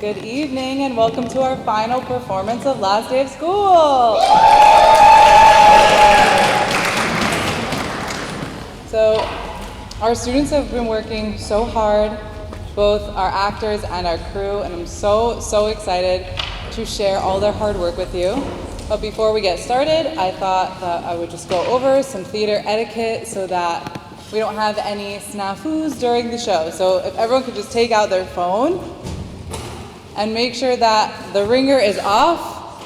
Good evening and welcome to our final performance of last day of school. So our students have been working so hard, both our actors and our crew, and I'm so excited to share all their hard work with you. But before we get started, I thought that I would just go over some theater etiquette so that we don't have any snafus during the show. So if everyone could just take out their phone and make sure that the ringer is off.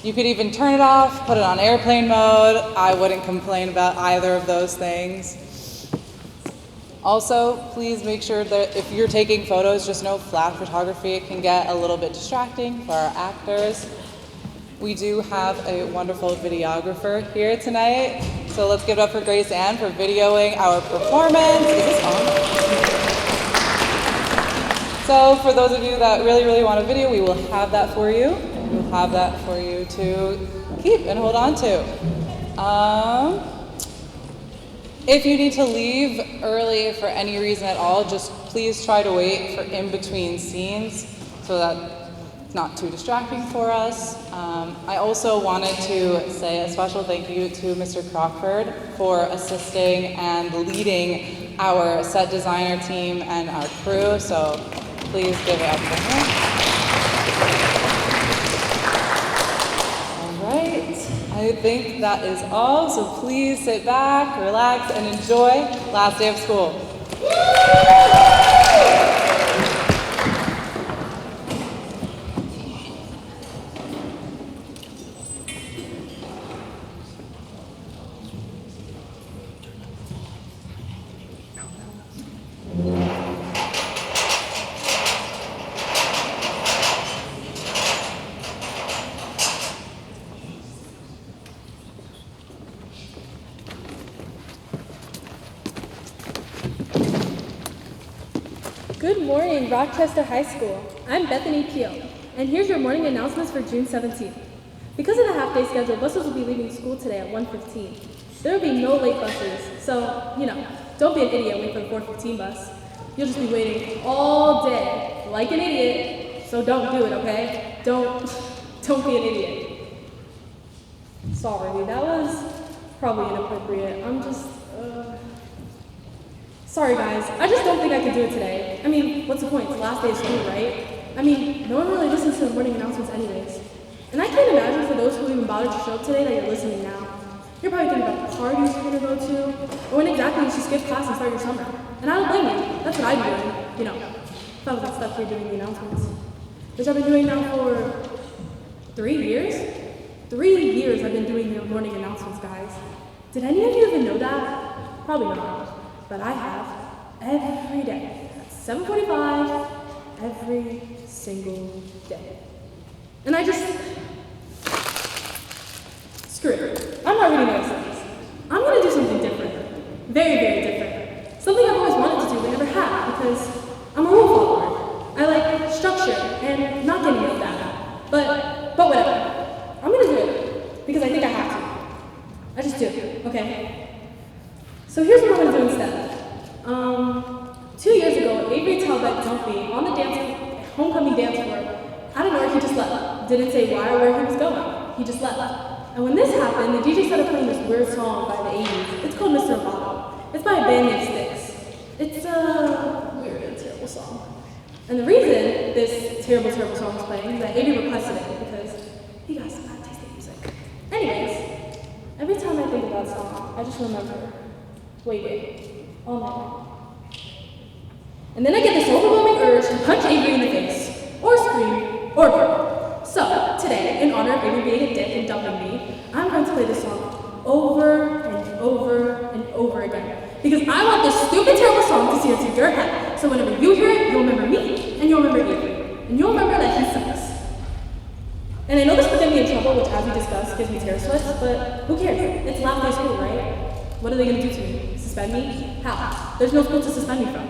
You could even turn it off, put it on airplane mode. I wouldn't complain about either of those things. Also, please make sure that if you're taking photos, just know flash photography. It can get a little bit distracting for our actors. We do have a wonderful videographer here tonight. So let's give it up for Grace Ann for videoing our performance. Is this on? So for those of you that really want a video, we will have that for you. We'll have that for you to keep and hold on to. If you need to leave early for any reason at all, just please try to wait for in between scenes so that it's not too distracting for us. I also wanted to say a special thank you to Mr. Crockford for assisting and leading our set designer team and our crew. So please give it up for him. All right, I think that is all. So please sit back, relax, and enjoy last day of school. Good morning, Rochester High School. I'm Bethany Peel, and here's your morning announcements for June 17th. Because of the half-day schedule, buses will be leaving school today at 1:15. There will be no late buses, so, don't be an idiot and wait for the 4:15 bus. You'll just be waiting all day, like an idiot, so don't do it, okay? Don't be an idiot. Sorry, that was probably inappropriate. Sorry guys, I just don't think I could do it today. I mean, what's the point? It's the last day of school, right? I mean, no one really listens to the morning announcements anyways. And I can't imagine for those who even bothered to show up today that you're listening now. You're probably thinking about the parties you're gonna go to, or when exactly you should skip class and start your summer. And I don't blame you, that's what I'd be doing, if I was stuck here doing the announcements. Which I've been doing now for 3 years? 3 years I've been doing the morning announcements, guys. Did any of you even know that? Probably not. But I have every day at 7:45 every single day. And I just, screw it. I'm not reading those things. I'm gonna do something different. Very different. Something I've always wanted to do but never have because I'm a rule follower. I like structure and not getting yelled at. But whatever. I'm gonna do it because I think I have to. I just do, okay? So here's what I'm going to do instead. 2 years ago, Avery Talbot dumped me on the homecoming dance floor. I don't know where he just left. Didn't say why or where he was going. He just left. And when this happened, the DJ started playing this weird song by the 80s. It's called Mr. It's by a band named Styx. It's a weird and terrible song. And the reason this terrible song was playing is that Avery requested it because he got some bad taste in music. Anyways, every time I think of that song, I just remember waiting all night long. And then I get this overwhelming urge to punch Avery in the face, or scream, or burn. So, today, in honor of Avery being a dick and dumping me, I'm going to play this song over and over and over again. Because I want this stupid, terrible song to sear through your head. So whenever you hear it, you'll remember me, and you'll remember Avery. And you'll remember that he sucks. And I know this will get me in trouble, which as we discussed, gives me terror sweats, but who cares? It's last day of school, right? What are they going to do to me? Suspend me? How? There's no school to suspend me from.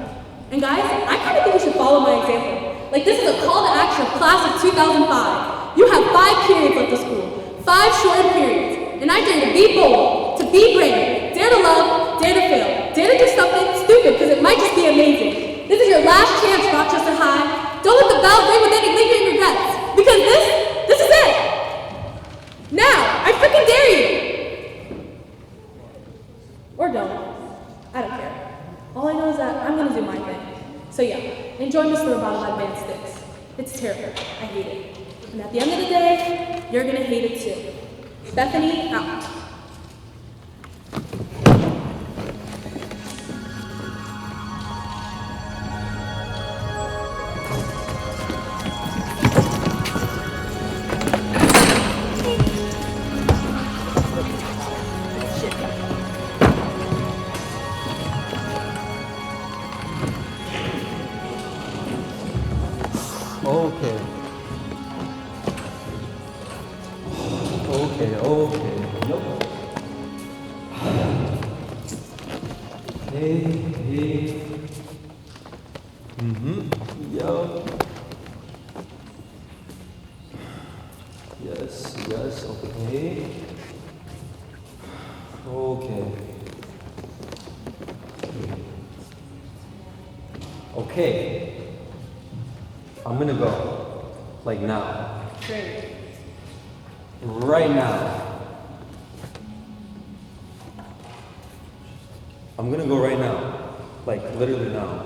And guys, I kind of think you should follow my example. Like this is a call to action of class of 2005. You have 5 periods left of school. 5 short periods. And I dare you to be bold, to be brave, dare to love, dare to fail, dare to do something stupid because it might just be amazing. This is your last chance, Rochester High. Don't let the bell ring with any lingering don't. I don't care. All I know is that I'm gonna do my thing. So yeah, enjoy Mr. Roboto Advanced Sticks. It's terrible. I hate it. And at the end of the day, you're gonna hate it too. Bethany, out. Okay. Yup. Hey. Yup. Yes, okay. Okay. I'm gonna go. Like now. Great. Right now. I'm gonna go right now. Like literally now.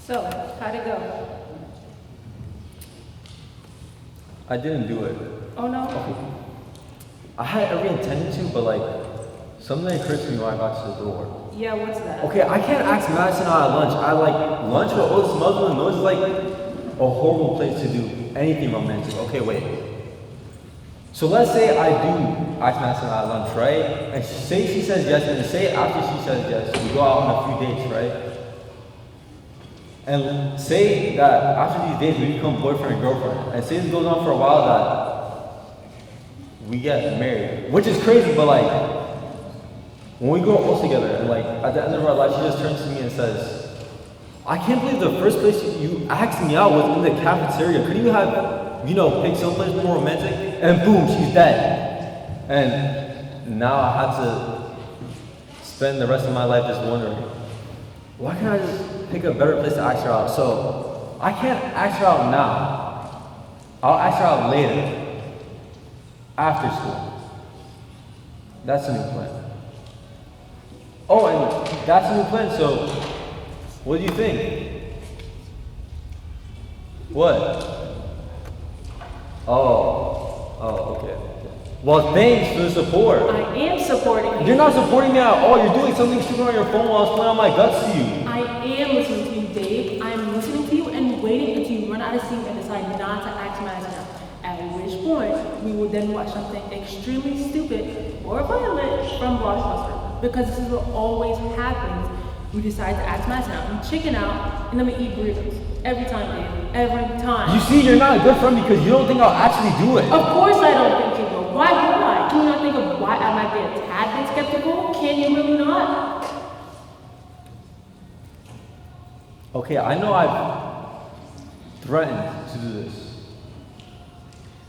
So, how'd it go? I didn't do it. Oh no? I had every intention to, but like something occurred to me when I got to the door. Yeah, what's that? Okay, I can't ask Madison out at lunch. I like lunch with all this Muslim noise is like a horrible place to do anything romantic. Okay, wait. So let's say I do ask Madison out at lunch, right? And say she says yes, and say after she says yes, we go out on a few dates, right? And say that after these days we become boyfriend and girlfriend. And say this goes on for a while that we get married. Which is crazy, but like, when we grow old together and like at the end of our life, she just turns to me and says, I can't believe the first place you asked me out was in the cafeteria. Couldn't you have, picked someplace more romantic? And boom, she's dead. And now I have to spend the rest of my life just wondering, why can't I just pick a better place to ask her out? So I can't ask her out now. I'll ask her out later, after school. That's a new plan. Oh, and that's a new plan, so what do you think? What? Oh, okay. Well, thanks for the support. I am supporting you. You're not supporting me at all. You're doing something stupid on your phone while I was playing on my guts to you. I am listening to you, Dave. I'm listening to you and waiting until you run out of steam and decide not to act Madison out. At which point, we will then watch something extremely stupid or violent from Blockbuster. Because this is what always happens. We decide to act Madison out and chicken out, and then we eat burritos. Every time, Dave. Every time. You see, you're not a good friend because you don't think I'll actually do it. Of course I don't think you will. Why would I? Can you not think of why I might be a tad bit skeptical? Can you really not? Okay, I know I've threatened to do this.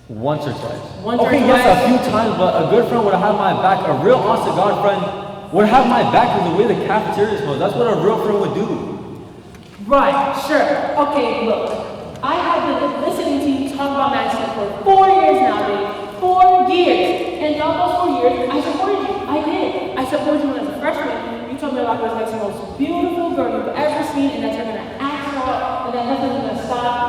Once or twice. Okay, yes, a few times, but a good friend would have my back. A real honest-to-God friend would have my back because the way the cafeteria smells. That's what a real friend would do. Right, sure. Okay, look. I have been listening to you talk about Madison for 4 years now, Dave. 4 years. And all those 4 years, I supported you. I did. I supported you as a freshman. You told me about this like the most beautiful girl you've ever seen and that you're going to act her out and that nothing's going to stop you.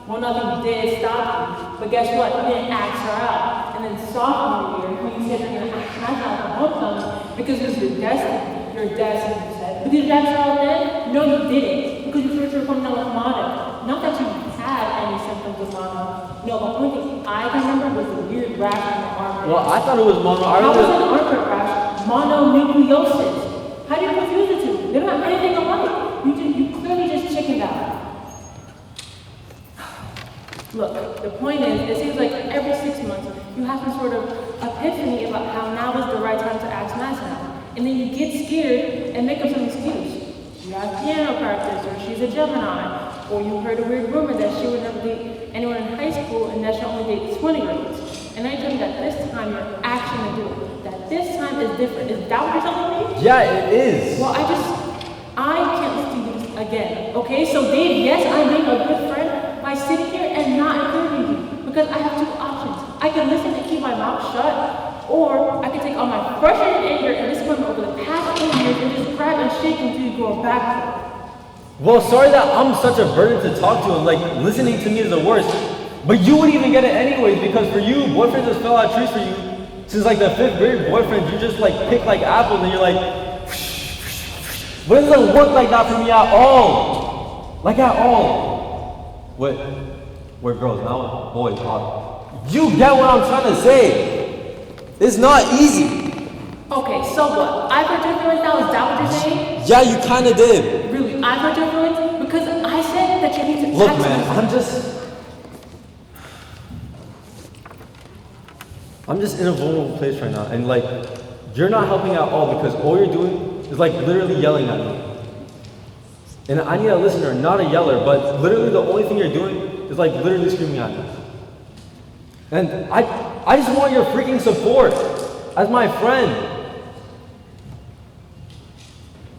Well, nothing did stop you. But guess what? You didn't ask her out. And then sophomore year, when you said you're going to act her out for homecoming because it was your destiny. Your destiny, you said. But did you ask her out then? No, you didn't. Because you thought you were coming down with mono. Not that you had any symptoms of mono. No, the only thing I can remember was the weird rash on your arm. Well, I thought it was mono. How was it an armpit rash? Mononucleosis. How do you confuse the two? They don't have anything alike. You clearly just chickened out. Look, the point is, it seems like every 6 months you have some sort of epiphany about how now is the right time to ask Madison out. And then you get scared and make up some excuse. You have piano practice, or she's a Gemini, or you heard a weird rumor that she would never date anyone in high school and that she'll only date 20-year-olds. And I tell you that this time you're actually going to do it. That this time is different. Is that what you're telling me? Yeah, it is. Well, I can't listen to this again, okay? So Dave, yes, I made a good friend by sitting here and not encouraging you, because I have two options. I can listen and keep my mouth shut, or I can take all my frustrated anger and disappointment over the past 8 years and just grab and shake until you go back. Well, sorry that I'm such a burden to talk to, and like listening to me is the worst. But you wouldn't even get it anyways, because for you, boyfriends just fell out trees for you. Since like the 5th grade boyfriend, you just like pick like apples and you're like, but it doesn't work like that for me at all. Like at all. We're girls now, boys are. You get what I'm trying to say. It's not easy. Okay, so what? I've hurt your feelings now, is that what you're saying? Yeah, you kinda did. Really, I've hurt your feelings? Because I said that you need to Look, act man, I'm just in a vulnerable place right now, and like, you're not helping at all because all you're doing is like literally yelling at me. And I need a listener, not a yeller, but literally the only thing you're doing is like literally screaming at me. And I just want your freaking support as my friend,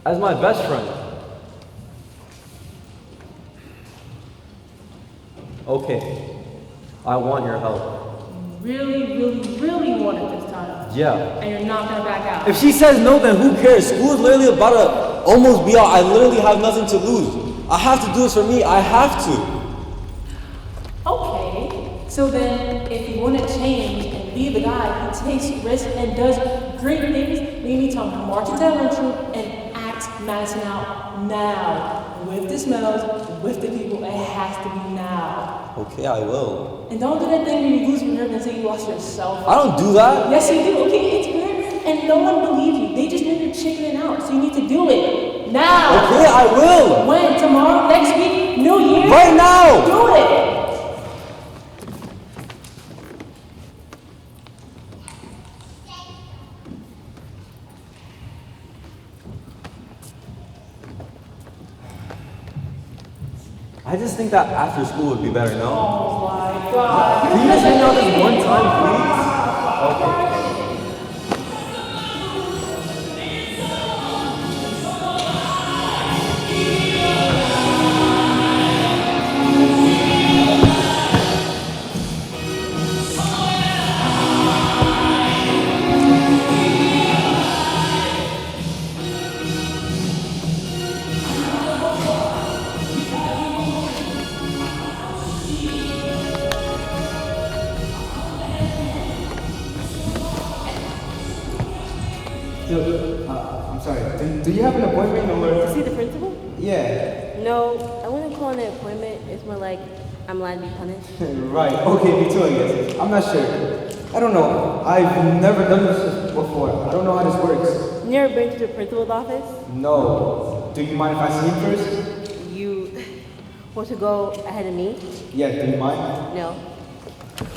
as my best friend. Okay, I want your help. Really want it this time. Yeah. And you're not gonna back out. If she says no, then who cares? School is literally about to almost be out. I literally have nothing to lose. I have to do this for me. I have to. Okay. So then, if you want to change and be the guy who takes risks and does great things, we need to march into that lunchroom and act Madison out now. With the smells, with the people, it has to be now. Okay, I will. And don't do that thing where you lose your nerve and say you lost yourself. I don't do that. Yes, you do. Okay, it's weird. And no one believes you. They just know you're chickening out. So you need to do it. Now. Okay, I will. When? Tomorrow? Next week? New Year? Right now. Do it. I just think that after school would be better, no? Oh my God. Can you just hang out this one time, please? Okay. I'm sorry. Do you have an appointment or? To see the principal? Yeah. No, I wouldn't call it an appointment. It's more like I'm allowed to be punished. Right. Okay, me too, I guess. I'm not sure. I don't know. I've never done this before. I don't know how this works. You never been to the principal's office? No. Do you mind if I see him first? You want to go ahead of me? Yeah. Do you mind? No.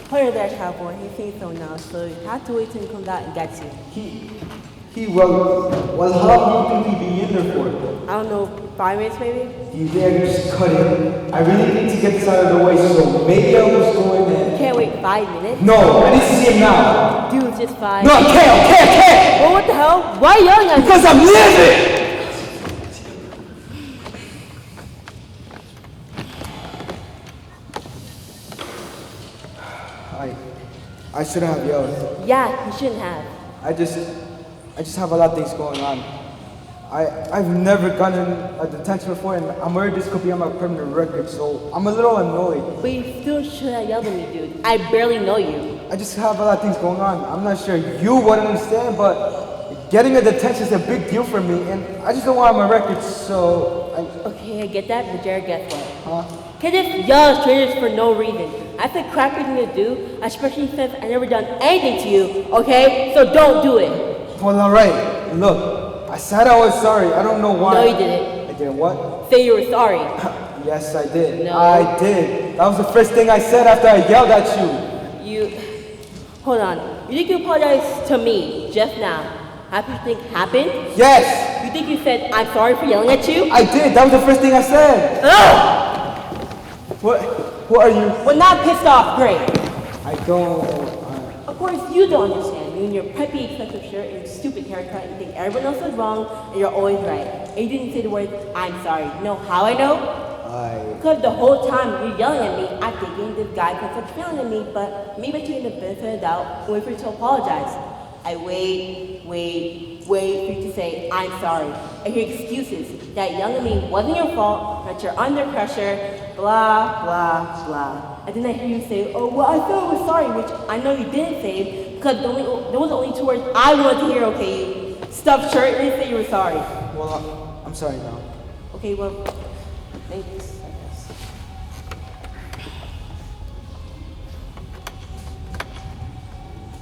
Put her there, cowboy. He's saying so now, so you have to wait till he comes out and gets you. Well, how long do you think he'd be in there for? I don't know, 5 minutes maybe? Do you think I can just cut it? I really need to get this out of the way, so maybe I'll just go in there. You can't wait 5 minutes? No, I need to see him now. Dude, it's just 5. No, I can't! Well, what the hell? Why are you yelling at me? Because I'm living! I shouldn't have yelled. Yeah, you shouldn't have. I just have a lot of things going on. I've never gone in a detention before, and I'm worried this could be on my permanent record, so I'm a little annoyed. But you still should have yelled at me, dude. I barely know you. I just have a lot of things going on. I'm not sure you would understand, but getting a detention is a big deal for me, and I just don't want it on my record, so Okay, I get that, but Jared, guess what? Huh? Can't just yell at strangers for no reason. I think crap thing to do, especially since I never done anything to you, okay? So don't do it. Well, alright. Look, I said I was sorry. I don't know why. No, you didn't. I didn't what? Say you were sorry. Yes, I did. No. I did. That was the first thing I said after I yelled at you. Hold on. You think you apologized to me just now? After you think happened? Yes! You think you said, I'm sorry for yelling at you? I did. That was the first thing I said. Ugh! What are you? Well, not pissed off, great. I don't. Of course, you don't understand. You and your preppy excessive shirt and your stupid haircut, you think everyone else is wrong and you're always right. And you didn't say the word, I'm sorry. You know how I know? Because the whole time you're yelling at me, I'm thinking this guy can start yelling at me, but maybe taking the benefit of the doubt and wait for you to apologize. I wait for you to say, I'm sorry. I hear excuses that yelling at me wasn't your fault, that you're under pressure, blah, blah, blah. And then I hear you say, oh, well, I thought I was sorry, which I know you didn't say, because there was only 2 words I wanted to hear, okay, you stuffed shirt, and you say you were sorry. Well, I'm sorry now. Okay, well, thanks, I guess.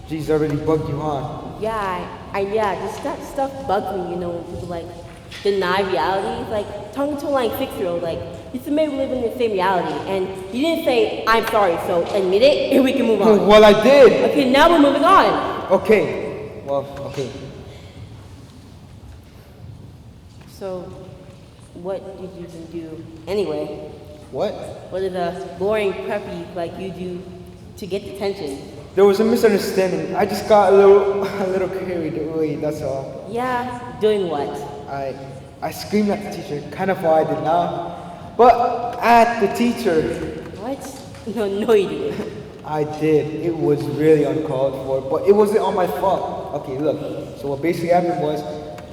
G's already bugged you, huh? Yeah, just that stuff bugs me, you know, when people like deny reality. Like talking to a like 6-year-old, like you said maybe we live in the same reality, and you didn't say I'm sorry, so admit it and we can move on. Well, I did. Okay, now we're moving on. Okay. Well, okay. So, what did you even do anyway? What? What did a boring preppy like you do to get detention? There was a misunderstanding. I just got a little carried away, that's all. Yeah, doing what? I screamed at the teacher, kind of how I did now. But at the teacher. What? No, you didn't. I did. It was really uncalled for, but it wasn't all my fault. Okay, look. So what basically happened was,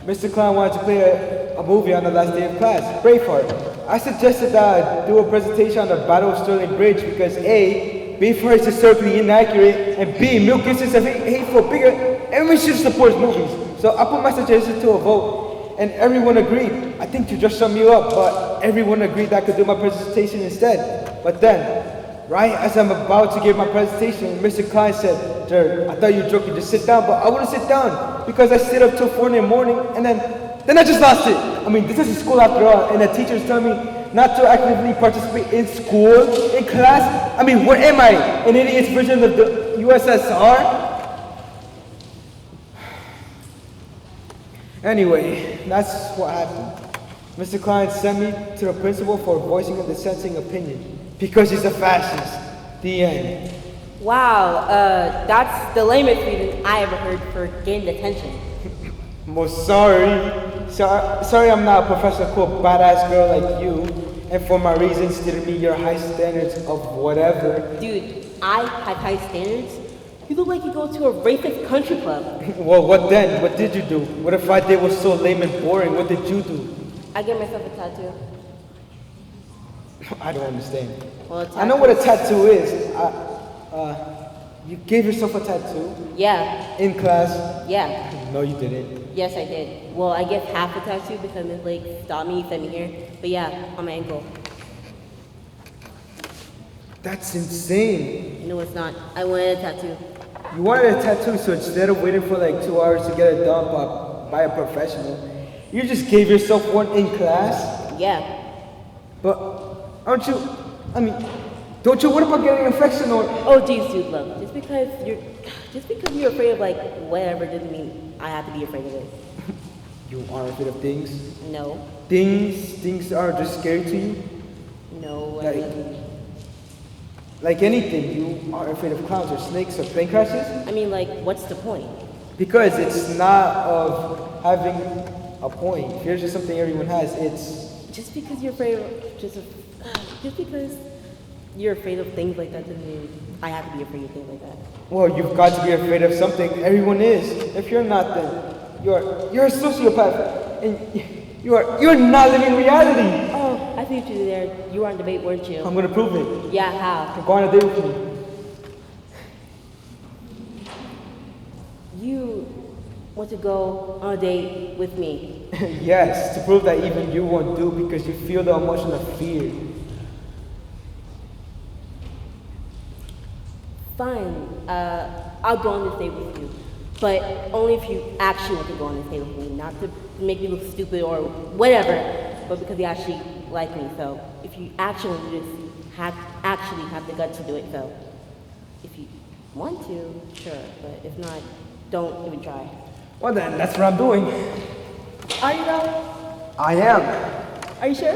Mr. Klein wanted to play a movie on the last day of class, Braveheart. I suggested that I do a presentation on the Battle of Sterling Bridge because A, Braveheart is historically inaccurate, and B, Mel Gibson's a hateful bigot, and we should support movies. So I put my suggestion to a vote, and everyone agreed. I think to just sum you up, but everyone agreed that I could do my presentation instead. But then, right as I'm about to give my presentation, Mr. Klein said, Jared, I thought you were joking, just sit down, but I wouldn't sit down because I stayed up till 4 in the morning, and then I just lost it. I mean, this is school after all, and the teacher's telling me not to actively participate in school, in class. I mean, what am I? An idiot's version of the USSR? Anyway, that's what happened. Mr. Klein sent me to the principal for voicing a dissenting opinion because he's a fascist. The end. Wow, that's the lamest reason I ever heard for getting detention. Well, sorry I'm not a professional, cool, badass girl like you, and for my reasons didn't meet your high standards of whatever. Dude, I have high standards. You look like you go to a racist country club. Well, what then? What did you do? What if I did was so lame and boring? What did you do? I get myself a tattoo. I don't understand. Well, I know what a tattoo is. You gave yourself a tattoo? Yeah. In class? Yeah. No, you didn't. Yes, I did. Well, I guess half a tattoo because Miss Lake stopped me, sent me here. But yeah, on my ankle. That's insane. No, it's not. I wanted a tattoo. You wanted a tattoo, so instead of waiting for like 2 hours to get it done by a professional, you just gave yourself one in class? Yeah. But aren't you, don't you worry about getting an infection or? Oh, geez, dude, look. Just because you're afraid of like whatever doesn't mean I have to be afraid of it. You aren't afraid of things? No. Things are just scary to you? No. Like anything, you are afraid of clowns or snakes or plane crashes? I mean, like, what's the point? Because it's not of having a point. Fear is just something everyone has. It's just because you're afraid of things like that doesn't mean I have to be afraid of things like that. Well, you've got to be afraid of something. Everyone is. If you're not, then you're a sociopath, and you're not living reality. Oh, I see what you did there. You were on debate, weren't you? I'm gonna prove it. Yeah, how? Go on a date with me. You want to go on a date with me? Yes, to prove that even you won't do because you feel the emotion of fear. Fine. I'll go on this date with you. But only if you actually want to go on this date with me, not to make me look stupid or whatever, but because you actually like me. So if you actually want to do this, actually have the guts to do it. So if you want to, sure. But if not, don't even try. Well then, that's what I'm doing. Are you though? I am. Are you sure?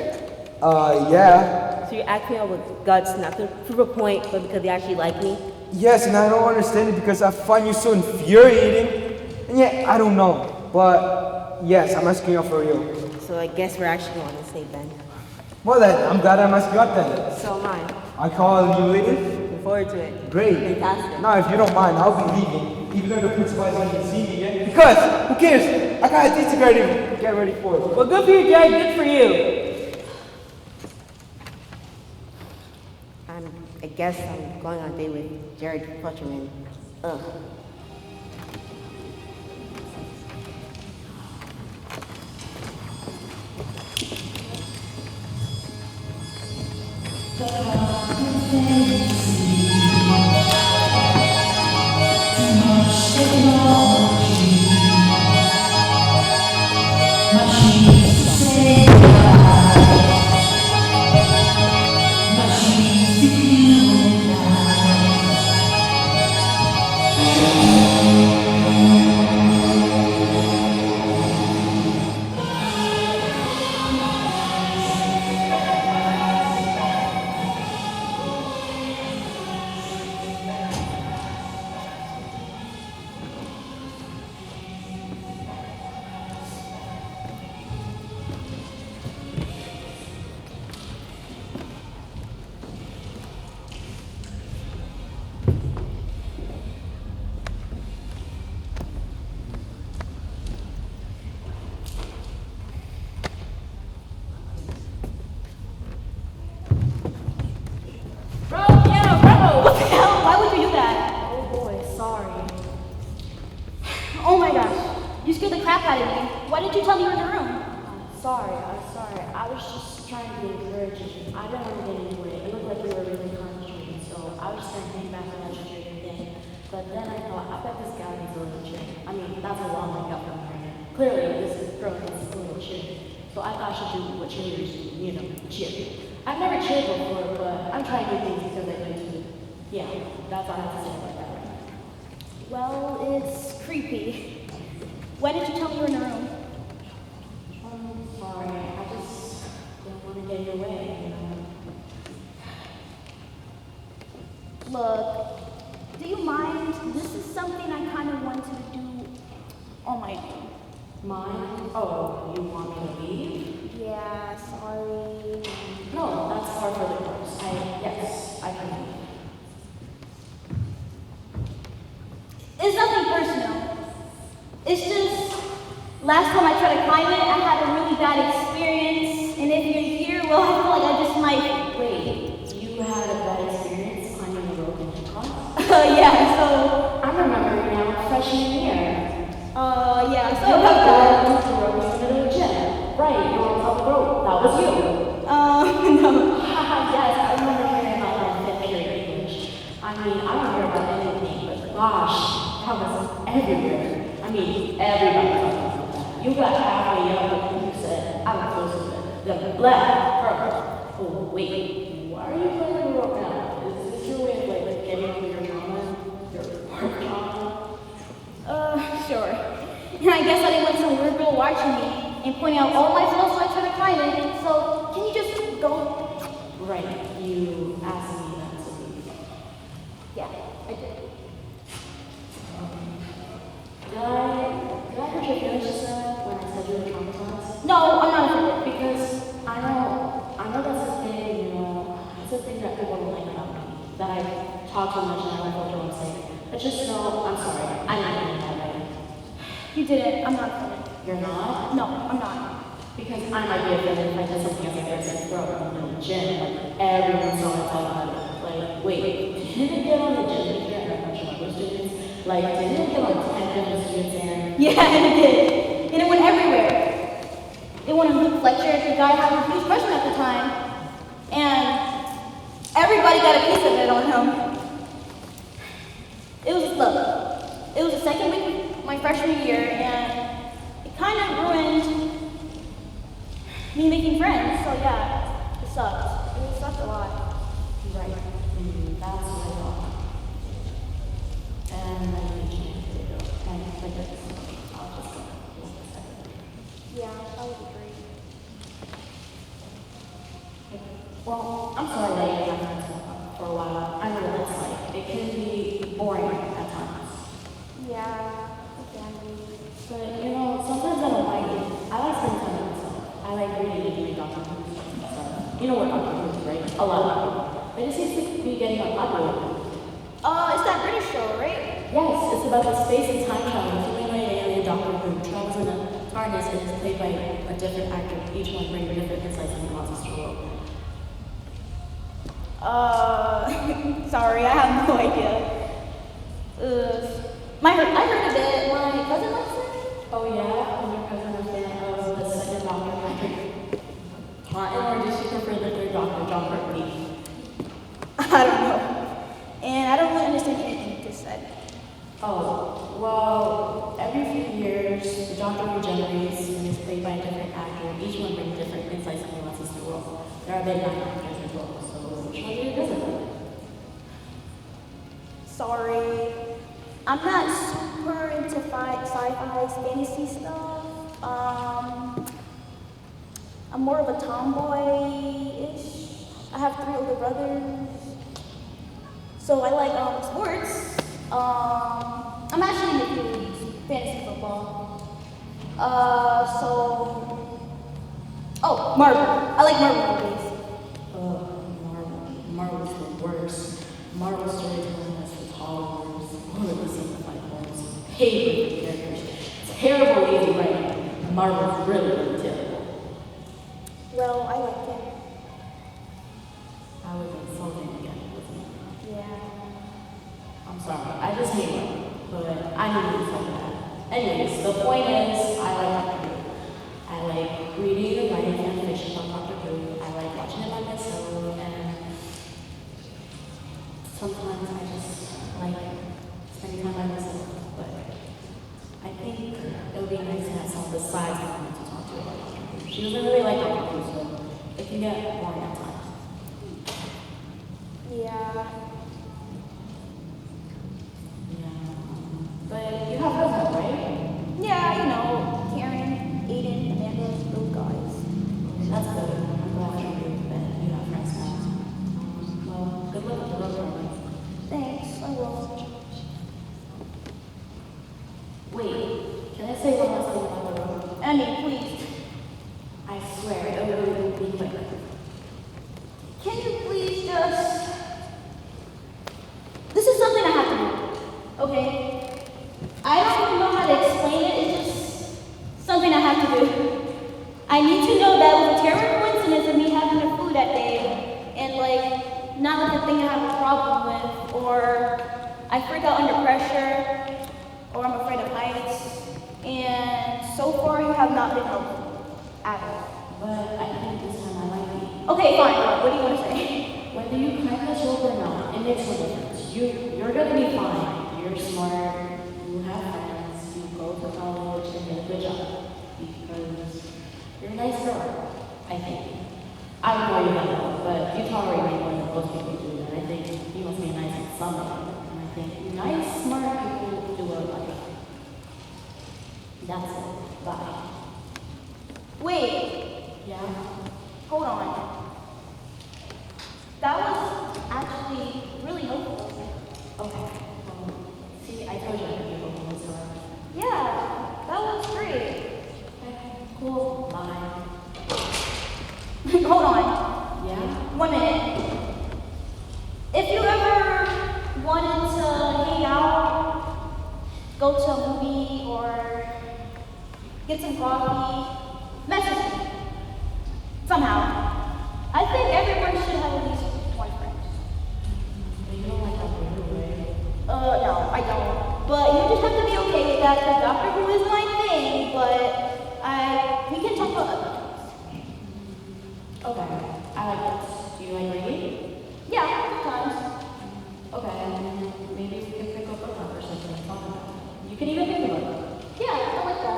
Yeah. So you're acting out with guts, not to prove a point, but because you actually like me? Yes, and I don't understand it because I find you so infuriating. And yet, I don't know. But yes, I'm asking you out for real. So I guess we're actually on the same then. Well then, I'm glad I'm asking you out then. So am I. I call you later. Looking forward to it. Great. Fantastic. Now, if you don't mind, I'll be leaving. Even though the principal hasn't even seen me yet. Because, who cares? I got a date to get ready for. Well, good for you, Jared. Good for you. I guess I'm going on a date with Jared Futcherman. Ugh. Oh my gosh, you scared the crap out of me. Why didn't you tell me you were in the room? I'm sorry. I was just trying to be encouraging. I didn't want to get into it. It looked like we were really concentrating, so I was just trying to hang back and let you do your thing. But then I thought, I bet this guy needs a little cheer. I mean, that's a long way up from here. Clearly, this girl needs a little cheer. So I thought I should do what cheerleaders do, cheer. I've never cheered before, but I'm trying new things because I like to. Yeah, that's all I have to say about that. Well, it's creepy. Why didn't you tell me you were in the room? I'm sorry. I just didn't want to get in your way, Look, do you mind? This is something I kind of want to do on my own. Mine? Oh, you want me to leave? Yeah, sorry. No, that's par for the course. Yes, I can leave. It's nothing personal. It's just, last time I tried to climb it, I had a really bad experience. And if you're here, well, I feel like I just might. Wait, you had a bad experience climbing the rope in gym class? Yeah, so. I remember now, freshman year. Yeah, so You about that. the rope in the middle of the gym. Right, you were on top of the rope. That was you. No. Yes, I remember hearing about that in fifth period English. I mean, I don't hear about anything, but gosh, that was everywhere. I mean, everybody was talking about that. You got halfway up and you said, I'm close to it. Then left, perfect. Oh, wait, why are you playing the rope now? Is this your way of like getting through your trauma? Your work trauma? Sure. And I guess I didn't want some weird girl watching me and pointing out all my flaws when I try to climb it. So, can you just go? Right, you asked me that to leave. Yeah, I did. Did I hurt your feelings just now when I said you were traumatized? No, I'm not offended. Because I know that's a thing, it's a thing that people don't like about me. That I talk too much and I like what you want to say. But just know, I'm sorry, I'm not doing that way. You didn't. I'm not offended. You're not? No, I'm not. Because I might be offended if I did something else like I throw up in the gym. Like, everyone saw me talk about it. Like, wait, didn't it get on the gym here and I mentioned other students? Like, didn't it get on 10 of the students and Yeah, it did. And it went everywhere. It went on Luke Fletcher, the guy having a huge freshman at the time. And everybody got a piece of it on him. It was the second week of my freshman year, and it kind of ruined me making friends. So yeah, it sucked. It sucked a lot. right, that's what I thought. And I need to change it. And like this, I'll just go. Yeah, that would be great. Well, I'm sorry that you have to for a while. I know what it's like. It can be But you know, sometimes I don't like it. I like spending time with myself. I like reading and doing Doctor Who stuff. You know what Doctor Who is, right? A lot of people. But it seems to be getting unpopular. It's that British show, right? Yes, it's about the space and time travel. It's played by an alien Doctor Who travels in a TARDIS and is played by a different actor. Each one brings different insights and nuances to the world. Sorry, I have no idea. I heard of it. My cousin likes it. Oh yeah, and your cousin is fan of the second Doctor, Patrick. And or does she prefer the third Doctor, John Pertwee? I don't know. And I don't really understand anything you just said. Oh, well, every few years, the Doctor regenerates and is played by a different actor. Each one brings different insights and nuances to the world. There are big actors as well, so which one do you visit? Sorry. I'm not super into sci-fi, fantasy stuff. I'm more of a tomboy-ish. I have 3 older brothers. So I like sports. I'm actually into leagues, fantasy football. Marvel. I like Marvel movies. Marvel's the worst. Marvel storytelling is for toddlers. One of the simplified ones. Hated characters. Terrible lazy writing. Marvel's really terrible. Well, I like it. I was insulting again, wasn't it? Yeah. I'm sorry. I just hate it. But I need to tell that. Anyways, the point is, I like Doctor Who. I like reading and writing fan fiction on Doctor Who. I like watching it by myself, and sometimes I just like spending time by myself. But I think it would be nice to have some of the sides of me to talk to about Doctor Who. She doesn't really like Doctor Who, so it can get boring at times. Yeah. But you have husband, right? Yeah, you know, Karen, Aiden, Amanda, those guys. That's good. I'm glad you have friends now. Well, good luck with the road trip. Thanks, I will. Wait, can I say one last thing about the road? Emmy, please. I swear, it will be quick. Can you please just... This is something I have to do, okay? I don't even know how to explain it, it's just something I have to do. I need to know that it was a terrible coincidence of me having the flu that day, and like, not like a thing I have a problem with, or I freak out under pressure, or I'm afraid of heights, and so far you have not been helpful at all. But I think this time I might be. Okay, fine, what do you want to say? Whether you crack this joke or not, it makes no difference. You're gonna be fine. You're smart, you have friends, you go to college and get a good job. Because you're a nice girl, I think. I don't know you know, but you tolerate me more than most people do, and I think you must be nice in some way. And I think nice, smart people do well in life. That's it. Bye. Wait, Yeah? hold on. That was actually really helpful. Okay. See, I told you I could be hopeful, so. Yeah, that was great. Okay, cool. Bye. Hold on. Yeah? 1 minute. If you ever wanted to hang out, go to a movie, or get some coffee, message me. Somehow. I think everyone should have at least one friend. But you don't like Doctor Who, right? No, I don't. But you just have to be okay with that, because Doctor Who is my thing, but we can talk about other things. Okay. I like books. Do you like reading? Yeah, sometimes. Okay, maybe we can pick up a book or something and talk about it. You can even pick a book. Yeah, I like that.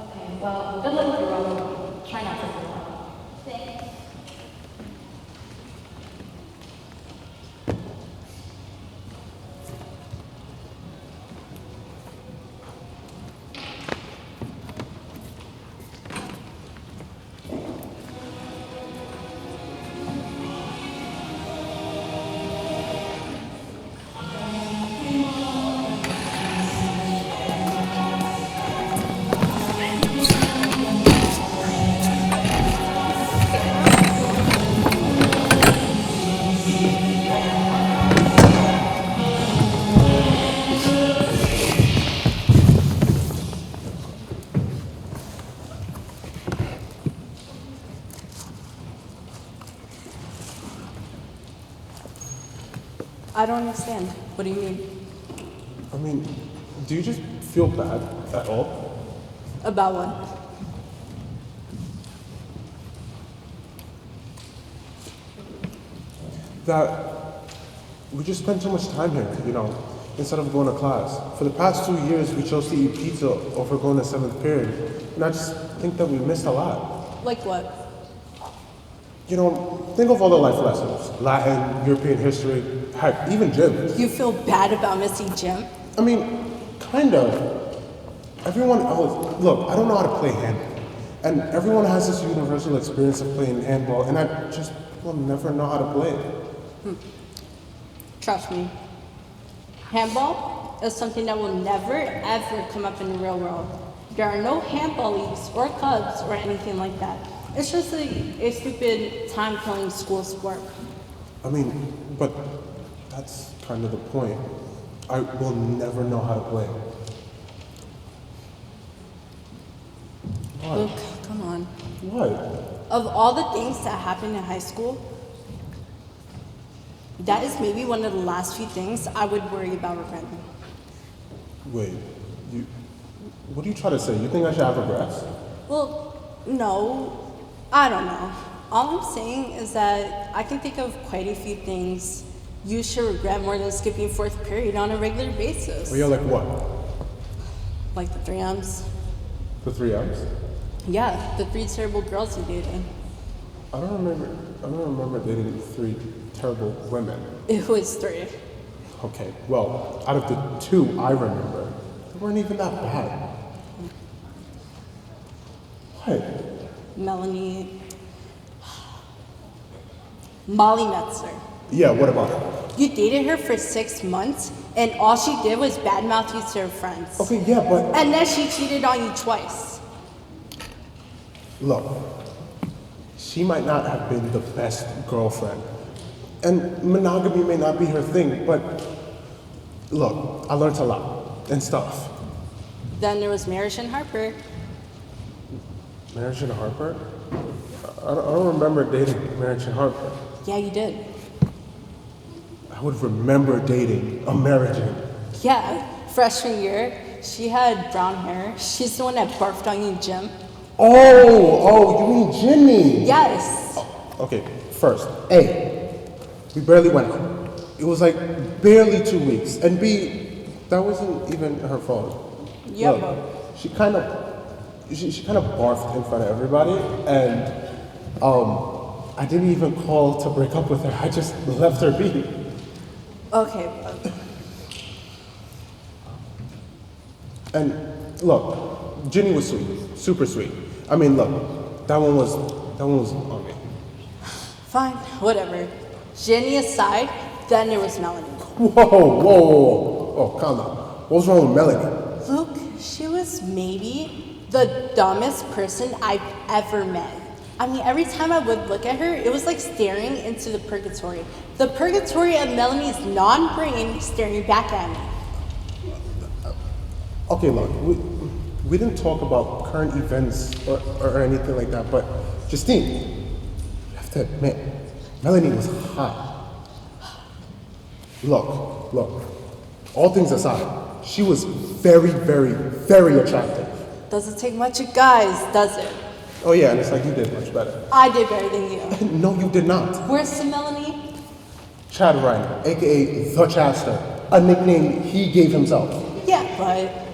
Okay, well, good luck with your road. Try not to fall out. Thanks. I don't understand. What do you mean? I mean, do you just feel bad at all? About what? That we just spend so much time here, you know, instead of going to class. For the past 2 years, we chose to eat pizza over going to 7th period. And I just think that we missed a lot. Like what? You know, think of all the life lessons. Latin, European history, heck, even gym. You feel bad about missing gym? I mean, kind of. Everyone else, look, I don't know how to play handball. And everyone has this universal experience of playing handball, and I just will never know how to play it. Trust me. Handball is something that will never, ever come up in the real world. There are no handball leagues or clubs or anything like that. It's just a stupid time-killing school sport. I mean, but that's kind of the point. I will never know how to play. What? Luke, come on. What? Of all the things that happened in high school, that is maybe one of the last few things I would worry about regretting. Wait, what are you trying to say? You think I should have regrets? Well, no, I don't know. All I'm saying is that I can think of quite a few things you should regret more than skipping 4th period on a regular basis. Oh yeah, like what? Like the 3 M's. The 3 M's? Yeah, the 3 terrible girls you dated. I don't remember dating 3 terrible women. It was 3. Okay, well, out of the 2 I remember, they weren't even that bad. What? Melanie. Molly Metzler. Yeah, what about her? You dated her for 6 months, and all she did was badmouth you to her friends. Okay, yeah, but... And then she cheated on you twice. Look, she might not have been the best girlfriend. And monogamy may not be her thing, but look, I learned a lot and stuff. Then there was Marriage and Harper. Marriage and Harper? I don't remember dating Marriage and Harper. Yeah, you did. I would remember dating a Marriage. Yeah, freshman year, she had brown hair. She's the one that barfed on you, Jim. Oh, you mean Ginny? Yes. Oh, okay, first, A, we barely went out. It was like barely 2 weeks. And B, that wasn't even her fault. Yeah, look, she kind of barfed in front of everybody, and I didn't even call to break up with her. I just left her be. Okay. And look, Ginny was sweet, super sweet. I mean, look, that one was on me. Fine, whatever. Jenny aside, then there was Melanie. Whoa. Oh, calm down. What was wrong with Melanie? Luke, she was maybe the dumbest person I've ever met. I mean, every time I would look at her, it was like staring into the purgatory. The purgatory of Melanie's non-brain staring back at me. Okay, look, we didn't talk about current events or anything like that, but Justine, you have to admit, Melanie was hot. Look, all things aside, she was very, very, very attractive. Doesn't take much of guys, does it? Oh yeah, and it's like you did much better. I did better than you. No, you did not. Where's the Melanie? Chad Ryan, aka The Chaster, a nickname he gave himself. Yeah, but...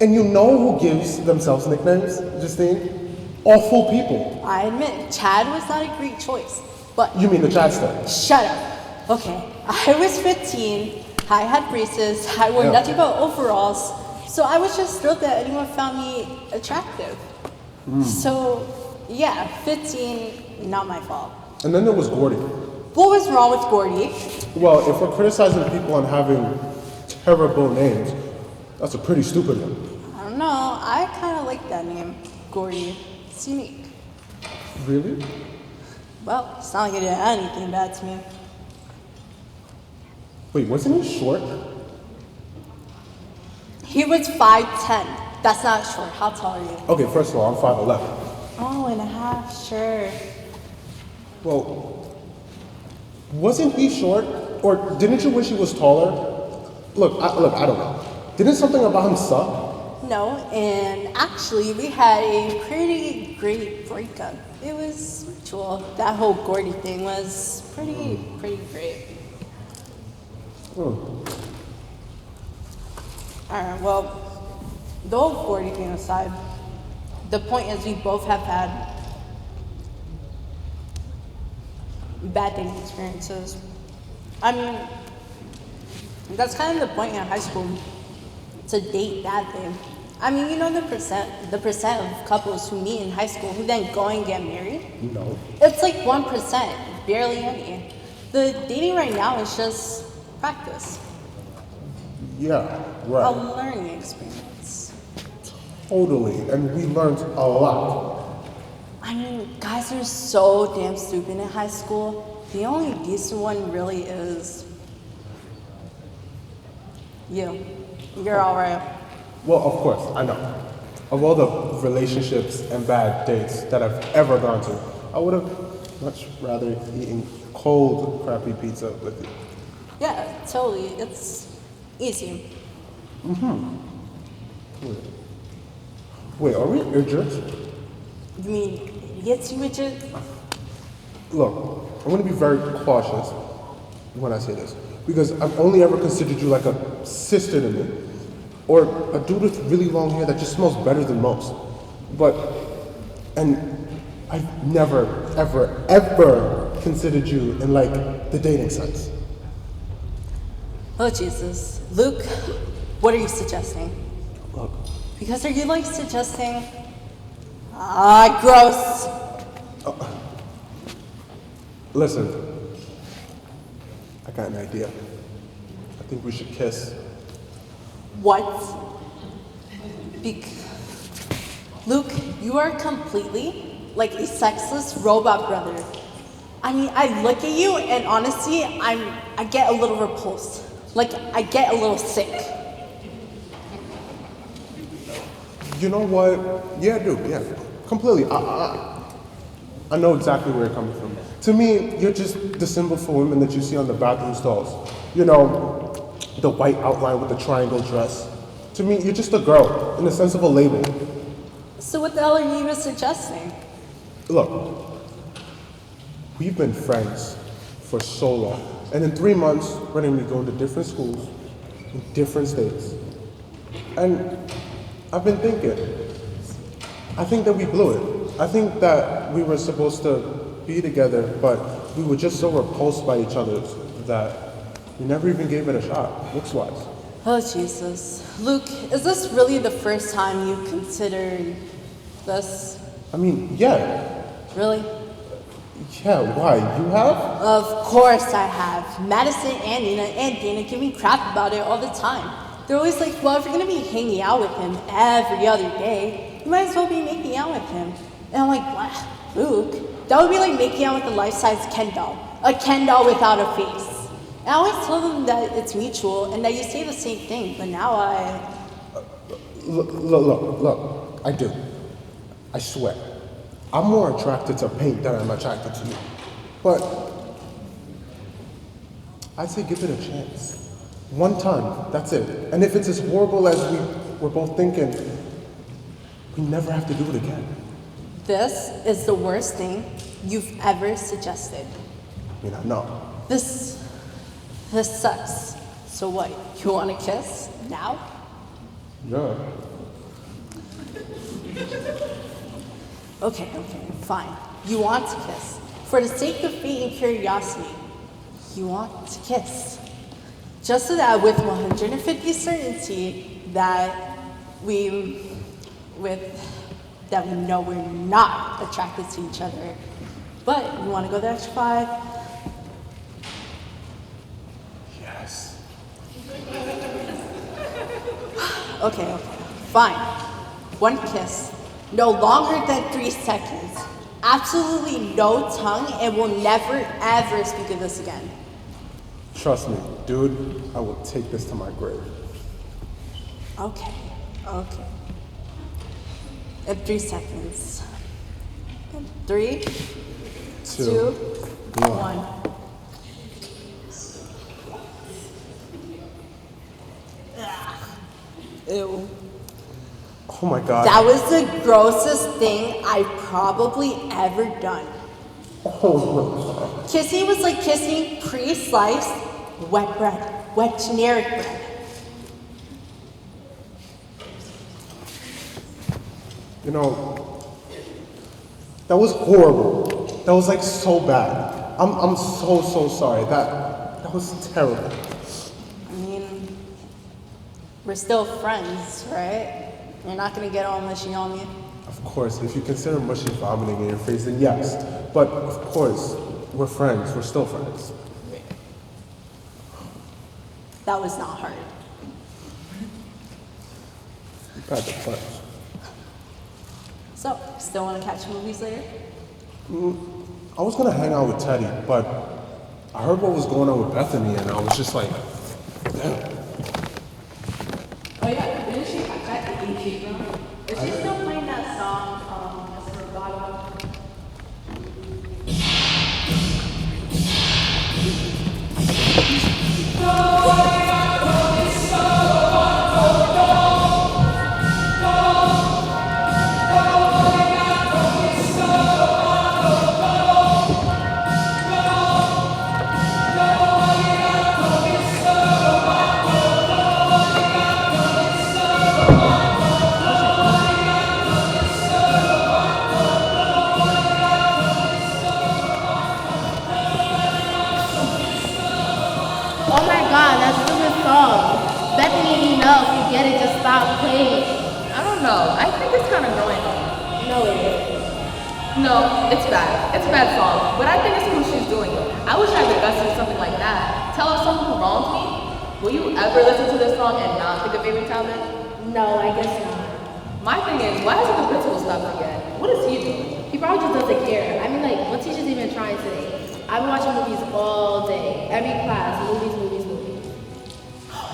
And you know who gives themselves nicknames, Justine? Awful people. I admit, Chad was not a great choice, but... You mean the Chadster? Shut up. Okay, I was 15, I had braces, I wore nothing but overalls, so I was just thrilled that anyone found me attractive. So, yeah, 15, not my fault. And then there was Gordy. What was wrong with Gordy? Well, if we're criticizing people on having terrible names, that's a pretty stupid one. I don't know, I kind of like that name, Gordy. It's unique. Really? Well, it's not like I did anything bad to me. Wait, wasn't he short? He was 5'10". That's not short. How tall are you? Okay, first of all, I'm 5'11". Oh, and a half, sure. Well, wasn't he short? Or didn't you wish he was taller? Look, I don't know. Didn't something about him suck? No, and actually, we had a pretty great breakup. It was mutual. That whole Gordy thing was pretty great. Alright, well, the whole Gordy thing aside, the point is we both have had bad dating experiences. I mean, that's kind of the point in high school, to date badly. I mean, you know the percent of couples who meet in high school who then go and get married? No. It's like 1%, barely any. The dating right now is just practice. Yeah, A right. learning experience. Totally, and we learned a lot. I mean, guys are so damn stupid in high school. The only decent one really is you. You're alright. Well, of course, I know. Of all the relationships and bad dates that I've ever gone to, I would have much rather eaten cold, crappy pizza with you. Yeah, totally. It's easy. Wait, are we idiots? You mean idiots, you Richard? Look, I'm gonna be very cautious when I say this, because I've only ever considered you like a sister to me, or a dude with really long hair that just smells better than most. And I've never, ever considered you in like the dating sense. Oh, Jesus. Luke, what are you suggesting? Look, Because are you like suggesting? Gross. listen, I got an idea. I think we should kiss. What? Luke, you are completely like a sexless robot brother. I mean, I look at you and honestly, I get a little repulsed. Like, I get a little sick. You know what? Yeah, dude, yeah, completely. I know exactly where you're coming from. To me, you're just the symbol for women that you see on the bathroom stalls. You know, the white outline with the triangle dress. To me, you're just a girl, in the sense of a label. So what the hell are you even suggesting? Look, we've been friends for so long. And in 3 months, we're gonna be going to different schools, in different states. And I've been thinking, I think that we blew it. I think that we were supposed to be together, but we were just so repulsed by each other that we never even gave it a shot, looks-wise. Oh, Jesus. Luke, is this really the first time you considered this? I mean, yeah. Really? Yeah, why? You have? Of course I have. Madison and Nina and Dana give me crap about it all the time. They're always like, well, if you're gonna be hanging out with him every other day, you might as well be making out with him. And I'm like, what? Luke? That would be like making out with a life-size Ken doll. A Ken doll without a face. And I always tell them that it's mutual and that you say the same thing, but now Look, I do. I swear. I'm more attracted to paint than I'm attracted to you. But I'd say give it a chance. One time, that's it. And if it's as horrible as we're both thinking, we never have to do it again. this is the worst thing you've ever suggested. I mean, I know. This sucks. So what, you wanna kiss now? Yeah. Okay, fine. You want to kiss. For the sake of fate and curiosity, you want to kiss. Just so that with 150 certainty that we know we're not attracted to each other. But you want to go the extra 5? Yes. Okay, fine. 1 kiss. No longer than 3 seconds. Absolutely no tongue, and we'll never ever speak of this again. Trust me, dude, I will take this to my grave. Okay. In 3 seconds. 3, 2, 1. Ew. Oh my god. That was the grossest thing I've probably ever done. Oh Kissing was like kissing pre-sliced wet bread, wet generic bread. You know, that was horrible. That was like so bad. I'm so sorry. That was terrible. I mean, we're still friends, right? You're not gonna get all mushy on me. Of course, if you consider mushy vomiting in your face, then yes. But of course, we're friends. We're still friends. That was not hard. You had the punch. So, still wanna catch movies later? I was gonna hang out with Teddy, but I heard what was going on with Bethany, and I was just like, damn. Oh yeah, didn't she catch that in Is she still playing that song, as her bottom? Oh my god, that's a good song. Bethany, enough. You get it, just stop playing. I don't know. I think it's kind of annoying. No, it isn't. No, it's bad. It's a bad song. But I think it's cool she's doing it. I wish I had the guts to do something like that. Tell her someone who wronged me. Will you ever listen to this song and not think of Avery Talbot? No, I guess not. My thing is, why hasn't the principal stopped it yet? What is he doing? He probably just doesn't care. I mean, like, what teacher's even trying today? I've been watching movies all day. Every class, movies.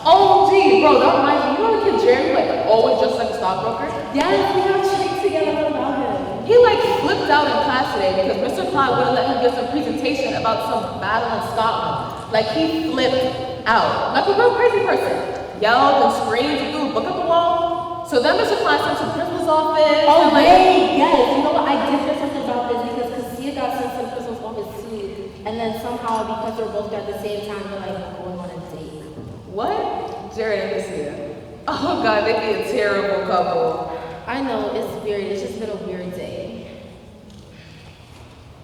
Oh, gee, bro, that reminds me. You know the kid Jeremy, like, always just like a stockbroker? Yes, we have chicks together about him. He, like, flipped out in class today because Mr. Klein wouldn't let him give some presentation about some battle in Scotland. Like, he flipped out. Like a real crazy person. Yelled and screamed and threw a book at the wall. So then Mr. Klein sent to the principal's office. Oh, and, like, wait, yes. You know what? I did hear something about this because Cassia got sent to the principal's office too. And then somehow, because they were both there at the same time, they're like going on a date. What? Jared and Lucia. Oh god, they'd be a terrible couple. I know, it's weird. It's just been a weird day.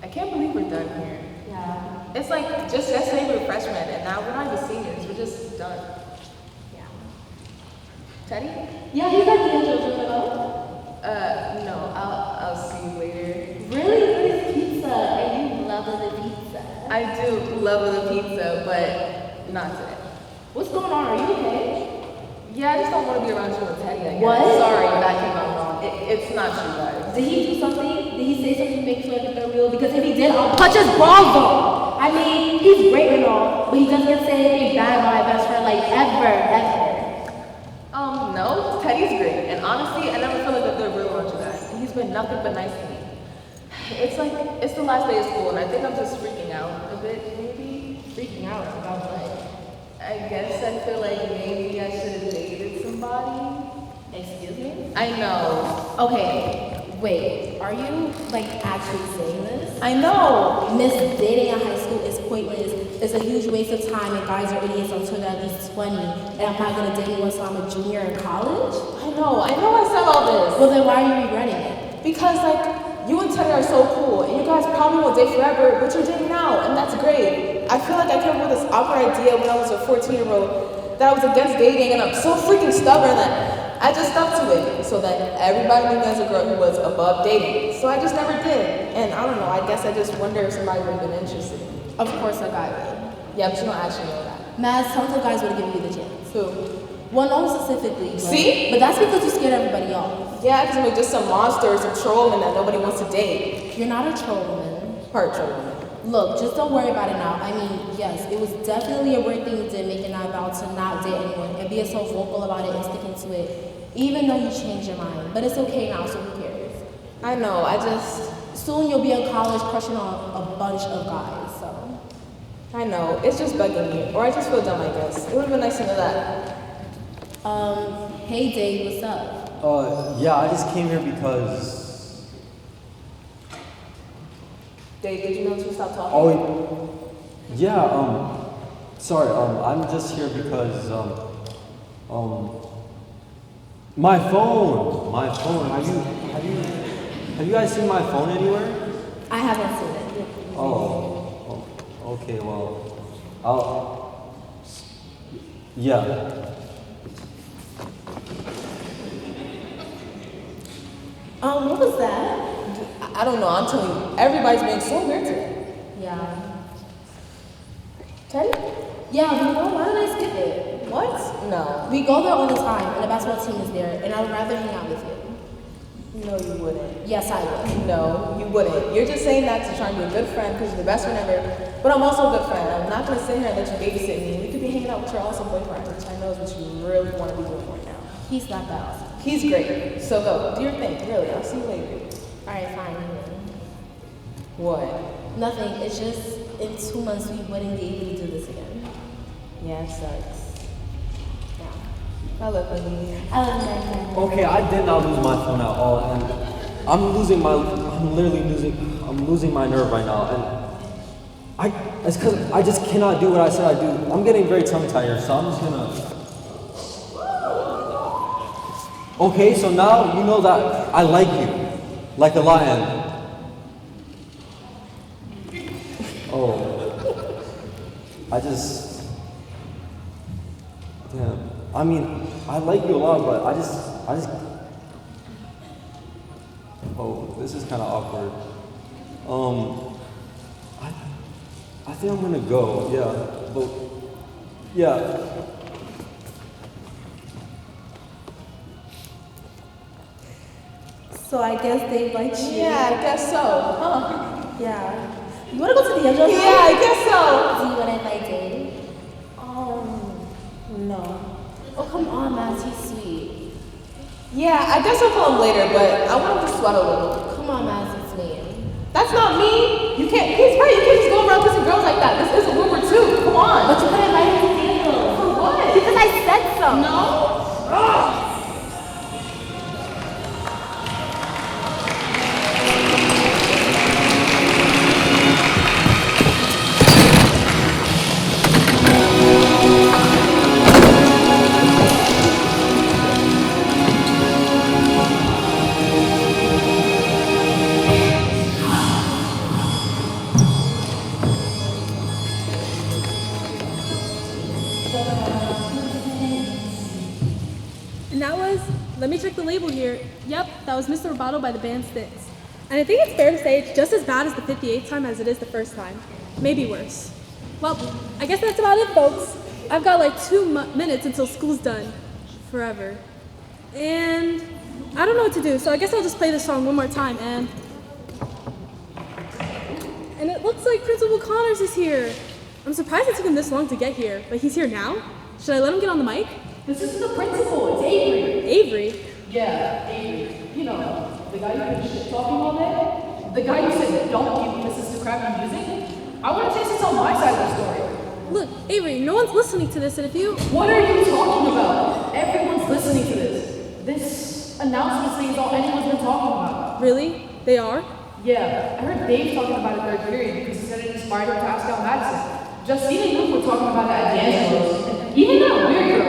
I can't believe we're done here. Yeah. It's like, just yesterday we were freshmen, and now we're not even seniors. We're just done. Yeah. Teddy? Yeah, he's at the end of the show. No, I'll see you later. Really? What is pizza? And you love the pizza. I do love the pizza, but not today. What's going on? Are you okay? Yeah, I just don't want to be around you and Teddy, I guess. What? Sorry, that came out wrong. It's not you guys. Did he do something? Did he say something to make you feel like they're real? Because if he did, I'll punch his balls off. I mean, he's great and all, but he doesn't say anything bad about my best friend, like ever. No, Teddy's great. And honestly, I never feel like they're real around you guys. And he's been nothing but nice to me. It's like, it's the last day of school, and I think I'm just freaking out a bit, maybe. Freaking out about what? I guess I feel like maybe I should have dated somebody. Excuse me? I know. Okay, wait. Are you like actually saying this? I know. Miss, dating in high school is pointless. It's a huge waste of time, and guys are idiots until they're at least 20. And I'm not gonna date anyone until I'm a junior in college. I know I said all this. Well, then why are you regretting it? Because, like, you and Teddy are so cool, and you guys probably won't date forever, but you're dating now, and that's great. I feel like I came up with this awkward idea when I was a 14-year-old that I was against dating, and I'm so freaking stubborn that I just stuck to it, so that everybody knew me as a girl who was above dating. So I just never did. And I don't know, I guess I just wonder if somebody would have been interested. Of course a guy would. Yeah, but you don't actually know that. Maz, some of the guys would have given you the chance. Who? Well, no one specifically. But, See? But that's because you scared everybody off. Yeah, because we're just some monsters and trolling that nobody wants to date. You're not a troll woman. Part trolling. Look, just don't worry about it now. I mean, yes, it was definitely a weird thing you did, making that vow to not date anyone and being so vocal about it and sticking to it, even though you changed your mind. But it's okay now, so who cares? I know, Soon you'll be in college crushing on a bunch of guys, so. I know, it's just bugging me. Or I just feel dumb, I guess. It would have been nice to know that. Hey Dave, what's up? Yeah, I just came here because. Dave, did you know to stop talking? Oh, yeah. Sorry. I'm just here because. My phone. Have you guys seen my phone anywhere? I haven't seen it. Oh. Okay. Well, I'll. Yeah. What was that? I don't know, I'm telling you, everybody's being so weird today. Yeah. Teddy? Yeah, you know, why don't I skip it? What? No. We go there all the time, and the basketball team is there, and I would rather hang out with you. No, you wouldn't. Yes, I would. No, you wouldn't. You're just saying that to try and be a good friend because you're the best friend ever. But I'm also a good friend. I'm not going to sit here and let you babysit me. We could be hanging out with your awesome boyfriend, which I know is what you really want to be doing right now. He's not that awesome. He's great. So go. Do your thing. Really. I'll see you later. Alright, fine. What? Nothing. It's just in 2 months we wouldn't be able to do this again. Yeah, it sucks. Yeah. I love you. I love that. Okay, I did not lose my phone at all, and I'm losing my nerve right now, and it's because I just cannot do what I said I do. I'm getting very tongue-tied here, so I'm just gonna. Okay, so now you know that I like you, like a lion. Oh, damn. I mean, I like you a lot, but I just. Oh, this is kind of awkward. I think I'm gonna go. Yeah, but yeah. So I guess they like you. Yeah, I guess so. Huh? Yeah. You wanna go to the other house? Yeah, I guess so. Do you wanna invite Dave? No. Oh, come on, Matt, he's sweet. Yeah, I guess I'll call him later, but I want him to sweat a little. Come on, Matt, it's me. That's not me. You can't. He's right. You can't just go around kissing girls like that. This isn't World War II. Come on. But you could invite him to the other. For what? Because I said so. No. Ugh. And that was, let me check the label here. Yep, that was Mr. Roboto by the band Styx. And I think it's fair to say it's just as bad as the 58th time as it is the first time. Maybe worse. Well, I guess that's about it, folks. I've got like 2 minutes until school's done. Forever. And I don't know what to do, so I guess I'll just play this song one more time and it looks like Principal Connors is here. I'm surprised it took him this long to get here, but he's here now? Should I let him get on the mic? This isn't the principal. It's Avery. Avery? Yeah, Avery. You know, the guy who's been shit talking all day. The guy who said don't give Mrs. to crappy music. I want a chance to tell my side of the story. Look, Avery, no one's listening to this, and if you... What are you talking about? Everyone's listening to this. This announcement thing is all anyone's been talking about. Really? They are? Yeah, I heard Dave talking about it third period because he said it inspired him to ask out Madison. Justine and Luke were talking about it at D'Angelo's. Even that weird girl,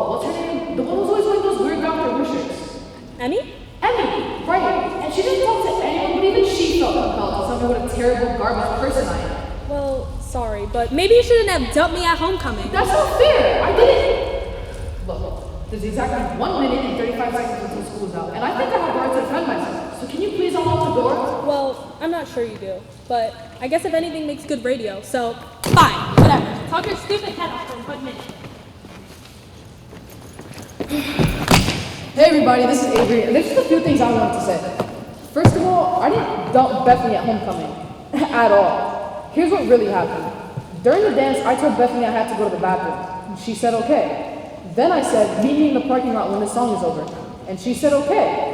what's her name? The one who's always wearing those weird Dr. Who shirts. Emmy? Emmy, right. And she didn't talk to anyone, but even she felt compelled to tell me what a terrible, garbage person I am. Well, sorry, but maybe you shouldn't have dumped me at homecoming. That's not fair. I didn't. Look, there's exactly 1 minute and 35 seconds until school's out, and I think I have the right to defend myself. So can you please unlock the door? Well, I'm not sure you do, but I guess if anything makes good radio, so fine, whatever. Talk your stupid head off for 1 minute. Hey everybody, this is Avery, and there's just a few things I wanted to say. First of all, I didn't dump Bethany at homecoming. At all. Here's what really happened. During the dance, I told Bethany I had to go to the bathroom. She said okay. Then I said, meet me in the parking lot when this song is over. And she said okay.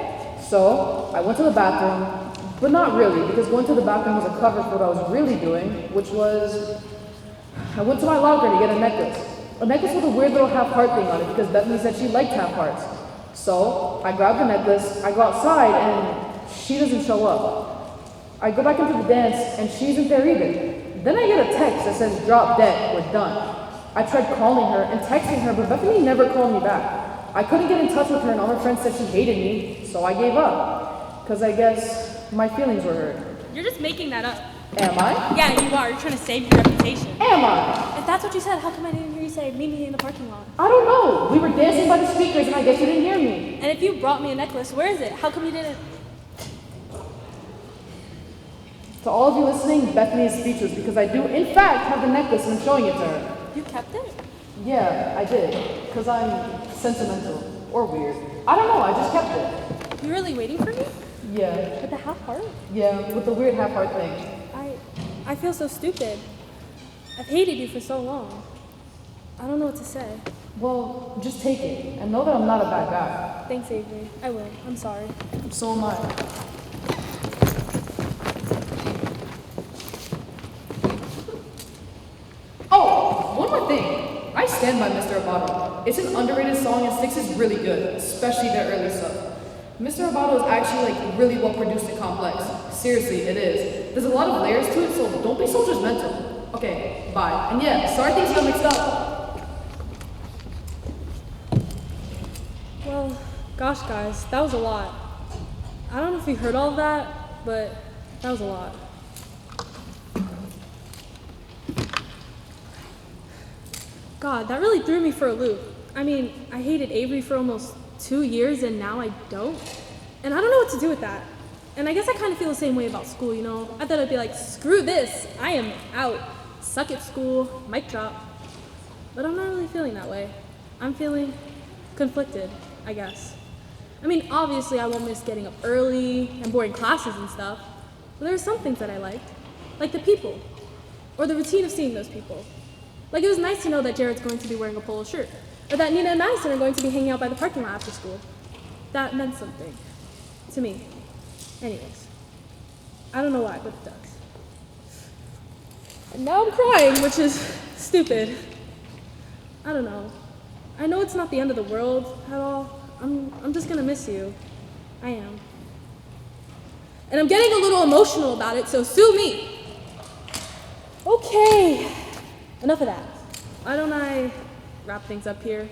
So, I went to the bathroom, but not really, because going to the bathroom was a cover for what I was really doing, which was, I went to my locker to get a necklace. a necklace with a weird little half heart thing on it because Bethany said she liked half hearts. So I grab the necklace, I go outside, and she doesn't show up. I go back into the dance, and she isn't there either. Then I get a text that says, drop dead, we're done. I tried calling her and texting her, but Bethany never called me back. I couldn't get in touch with her, and all her friends said she hated me, so I gave up. Because I guess my feelings were hurt. You're just making that up. Am I? Yeah, you are. You're trying to save your reputation. Am I? If that's what you said, how come I didn't hear you say, meet me in the parking lot? I don't know. We were dancing by the speakers, and I guess you didn't hear me. And if you brought me a necklace, where is it? How come you didn't? To all of you listening, Bethany is speechless because I do, in fact, have the necklace and I'm showing it to her. You kept it? Yeah, I did. Because I'm sentimental. Or weird. I don't know, I just kept it. You really waiting for me? Yeah. With the half heart? Yeah, with the weird half heart thing. I feel so stupid. I've hated you for so long. I don't know what to say. Well, just take it and know that I'm not a bad guy. Thanks, Avery. I will. I'm sorry. So am I. Oh, one more thing. I stand by Mr. Abato. It's an underrated song and Six is really good, especially their early stuff. Mr. Abato is actually really well produced and complex. Seriously, it is. There's a lot of layers to it, so don't be so judgmental. Okay, bye. And yeah, sorry things got mixed up. Well, gosh, guys, that was a lot. I don't know if you heard all of that, but that was a lot. God, that really threw me for a loop. I mean, I hated Avery for almost 2 years and now I don't. And I don't know what to do with that. And I guess I kind of feel the same way about school, you know? I thought I'd be like, screw this, I am out. Suck at school, mic drop. But I'm not really feeling that way. I'm feeling conflicted, I guess. I mean, obviously I won't miss getting up early and boring classes and stuff. But there are some things that I liked. Like the people. Or the routine of seeing those people. Like it was nice to know that Jared's going to be wearing a polo shirt. Or that Nina and Madison are going to be hanging out by the parking lot after school. That meant something. To me. Anyways. I don't know why, but it does. And now I'm crying, which is stupid. I don't know. I know it's not the end of the world at all. I'm just gonna miss you. I am. And I'm getting a little emotional about it, so sue me. Okay. Enough of that. Why don't I wrap things up here?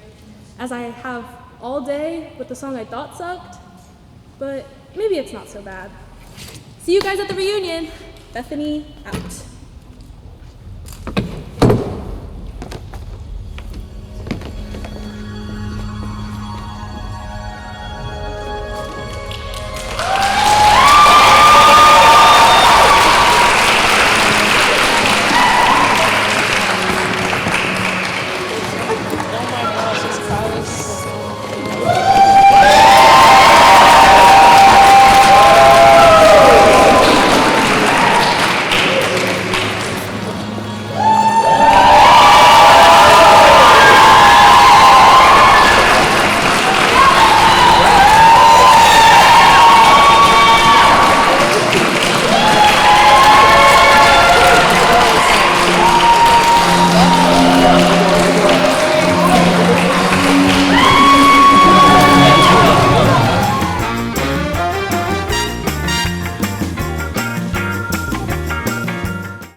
As I have all day with the song I thought sucked, but maybe it's not so bad. See you guys at the reunion. Bethany out.